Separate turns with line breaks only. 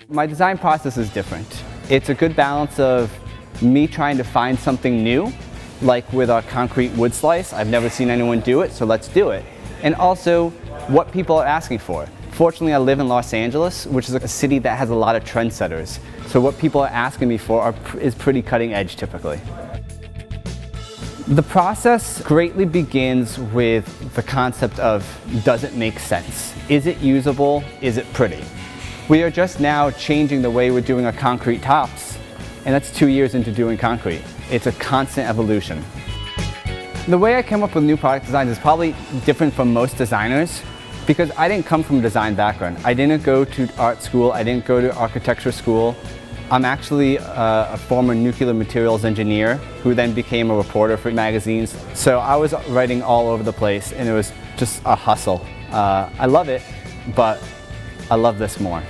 My design process is different. It's a good balance of me trying to find something new, like with our concrete wood slice. I've never seen anyone do it, so let's do it. And also what people are asking for. Fortunately, I live in Los Angeles, which is a city that has a lot of trendsetters. So what people are asking me for is pretty cutting edge typically. The process greatly begins with the concept of, does it make sense? Is it usable? Is it pretty? We are just now changing the way we're doing our concrete tops, and that's 2 years into doing concrete. It's a constant evolution. The way I came up with new product designs is probably different from most designers because I didn't come from a design background. I didn't go to art school, I didn't go to architecture school. I'm actually a former nuclear materials engineer who then became a reporter for magazines. So I was writing all over the place and it was just a hustle. I love it, but I love this more.